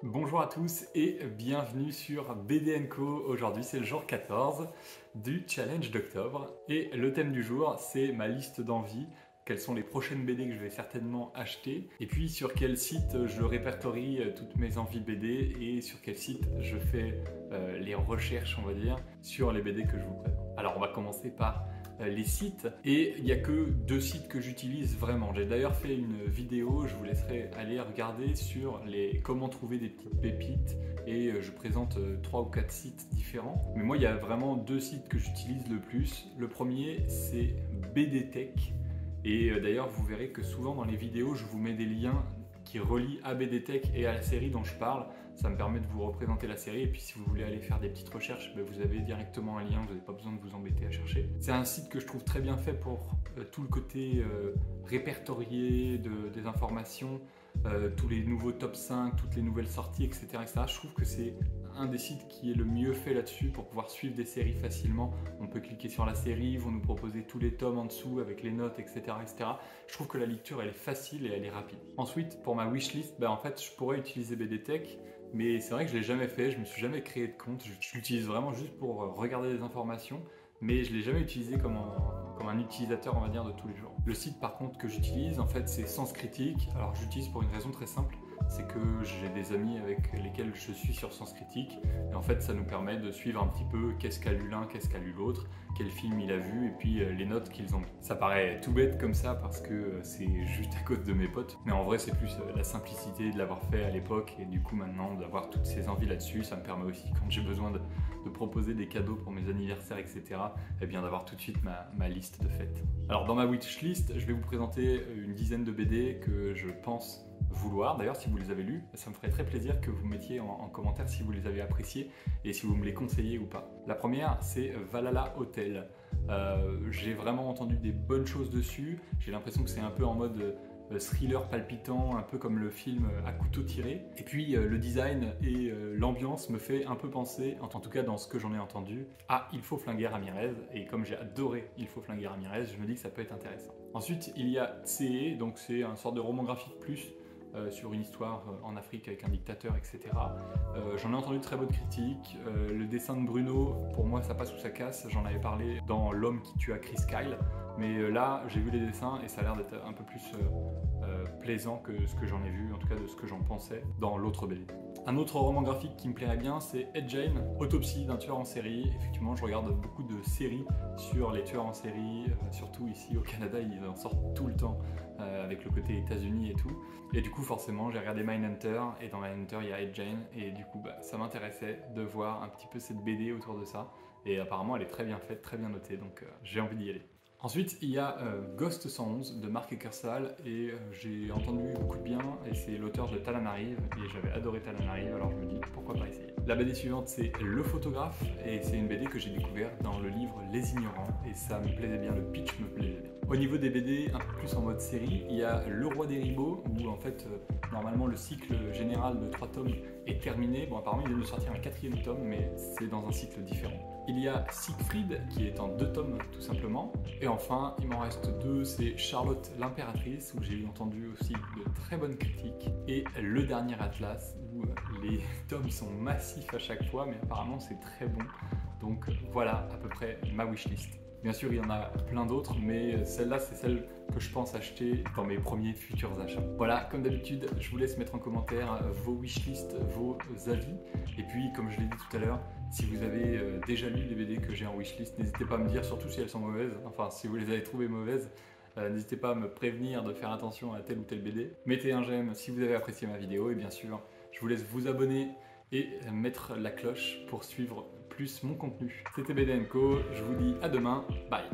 Bonjour à tous et bienvenue sur BD & Co. Aujourd'hui c'est le jour 14 du challenge d'octobre et le thème du jour c'est ma liste d'envies, quelles sont les prochaines BD que je vais certainement acheter et puis sur quel site je répertorie toutes mes envies BD et sur quel site je fais les recherches on va dire sur les BD que je vous présente. Alors on va commencer par les sites et il n'y a que deux sites que j'utilise vraiment. J'ai d'ailleurs fait une vidéo, je vous laisserai aller regarder sur comment trouver des petites pépites et je présente 3 ou 4 sites différents. Mais moi il y a vraiment deux sites que j'utilise le plus. Le premier c'est BDTech et d'ailleurs vous verrez que souvent dans les vidéos je vous mets des liens qui relient à BDTech et à la série dont je parle. Ça me permet de vous représenter la série et puis si vous voulez aller faire des petites recherches, vous avez directement un lien, vous n'avez pas besoin de vous embêter à chercher. C'est un site que je trouve très bien fait pour tout le côté répertorié des informations, tous les nouveaux top 5, toutes les nouvelles sorties, etc. Je trouve que c'est un des sites qui est le mieux fait là-dessus pour pouvoir suivre des séries facilement. On peut cliquer sur la série, ils vont nous proposer tous les tomes en dessous avec les notes, etc. Je trouve que la lecture elle est facile et elle est rapide. Ensuite, pour ma wishlist, en fait je pourrais utiliser BDTech, mais c'est vrai que je ne l'ai jamais fait, je me suis jamais créé de compte, je l'utilise vraiment juste pour regarder des informations, mais je ne l'ai jamais utilisé comme un utilisateur on va dire de tous les jours. Le site par contre que j'utilise en fait c'est Sens Critique. Alors j'utilise pour une raison très simple, c'est que j'ai des amis avec lesquels je suis sur Sens Critique et en fait ça nous permet de suivre un petit peu qu'est-ce qu'a lu l'un, qu'est-ce qu'a lu l'autre, quel film il a vu et puis les notes qu'ils ont mis. Ça paraît tout bête comme ça parce que c'est juste à cause de mes potes, mais en vrai c'est plus la simplicité de l'avoir fait à l'époque et du coup maintenant d'avoir toutes ces envies là-dessus, ça me permet aussi quand j'ai besoin de proposer des cadeaux pour mes anniversaires etc, et bien d'avoir tout de suite ma liste de fêtes. Alors dans ma wishlist, je vais vous présenter une dizaine de BD que je pense vouloir. D'ailleurs, si vous les avez lus, ça me ferait très plaisir que vous mettiez en commentaire si vous les avez appréciés et si vous me les conseillez ou pas. La première, c'est Valhalla Hotel. J'ai vraiment entendu des bonnes choses dessus. J'ai l'impression que c'est un peu en mode thriller palpitant, un peu comme le film à couteau tiré. Et puis le design et l'ambiance me fait un peu penser, en tout cas dans ce que j'en ai entendu, à Il faut flinguer Ramirez. Et comme j'ai adoré Il faut flinguer Ramirez, je me dis que ça peut être intéressant. Ensuite, il y a Tse, donc c'est un sorte de roman graphique plus sur une histoire en Afrique avec un dictateur, etc. J'en ai entendu de très bonnes critiques. Le dessin de Bruno, pour moi, ça passe ou ça casse. J'en avais parlé dans L'homme qui tua Chris Kyle. Mais là, j'ai vu les dessins et ça a l'air d'être un peu plus plaisant que ce que j'en ai vu, en tout cas de ce que j'en pensais dans l'autre BD. Un autre roman graphique qui me plairait bien, c'est Ed Gein, Autopsie d'un tueur en série. Effectivement, je regarde beaucoup de séries sur les tueurs en série, surtout ici au Canada, ils en sortent tout le temps avec le côté États-Unis et tout. Et du coup, forcément, j'ai regardé Mindhunter et dans Mindhunter, il y a Ed Gein et du coup, ça m'intéressait de voir un petit peu cette BD autour de ça. Et apparemment, elle est très bien faite, très bien notée, donc j'ai envie d'y aller. Ensuite, il y a Ghost 111 de Mark Eckersall et j'ai entendu beaucoup de bien et c'est l'auteur de Tal'Anarive et j'avais adoré Tal'Anarive, alors je me dis pourquoi pas essayer. La BD suivante c'est Le Photographe et c'est une BD que j'ai découvert dans le livre Les Ignorants et ça me plaisait bien, le pitch me plaisait bien. Au niveau des BD un peu plus en mode série, il y a Le Roi des Ribauds où en fait normalement le cycle général de 3 tomes est terminé. Bon apparemment il vient de sortir un 4e tome mais c'est dans un cycle différent. Il y a Siegfried qui est en 2 tomes tout simplement. Et enfin, il m'en reste 2, c'est Charlotte l'Impératrice où j'ai entendu aussi de très bonnes critiques et Le Dernier Atlas où les tomes sont massifs à chaque fois mais apparemment c'est très bon. Donc voilà à peu près ma wishlist. Bien sûr, il y en a plein d'autres, mais celle-là, c'est celle que je pense acheter dans mes premiers futurs achats. Voilà, comme d'habitude, je vous laisse mettre en commentaire vos wishlists, vos avis. Et puis, comme je l'ai dit tout à l'heure, si vous avez déjà lu les BD que j'ai en wishlist, n'hésitez pas à me dire, surtout si elles sont mauvaises. Enfin, si vous les avez trouvées mauvaises, n'hésitez pas à me prévenir de faire attention à telle ou telle BD. Mettez un j'aime si vous avez apprécié ma vidéo. Et bien sûr, je vous laisse vous abonner et mettre la cloche pour suivre plus mon contenu. C'était BD & Co, je vous dis à demain, bye.